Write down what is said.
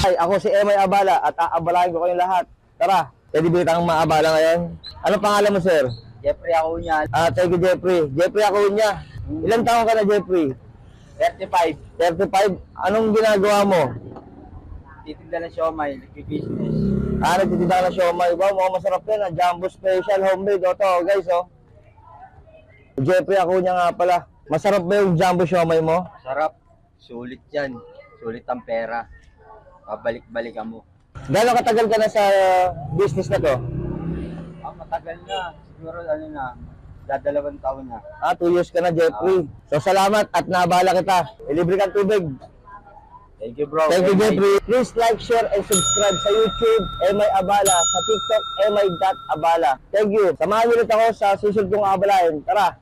Ay, ako si Emay Abala at aabalahin ko kayong lahat. Tara, pwede ba kitang maabala ngayon? Anong pangalan mo, sir? Jeffrey Acuña, Thank you, Jeffrey. Jeffrey Acuña. Ilang taon ka na, Jeffrey? 35. 35. Anong ginagawa mo? Titinda ng siomay, nagpi-business. Nagtitinda ka ng siomay. Wow, mukhang masarap yan. Jumbo Special Homemade. O to, guys, oh. Jeffrey Acuña nga pala. Masarap ba yung jumbo siomay mo? Sarap. Sulit yan. Sulit ang pera. Pabalik-balikan mo. Gano'ng katagal ka na sa business na to? Matagal na. Siguro ano na, dadalawang taon na. 2 years ka na, Jeffrey. So, salamat at naabala kita. Ilibre kang tubig. Thank you, bro. Thank you, Jeffrey. Please like, share, and subscribe sa YouTube, Emay Abala. Sa TikTok, emay.abala. Thank you. Samahan niyo ulit ako sa susunod kong abalahin. Tara!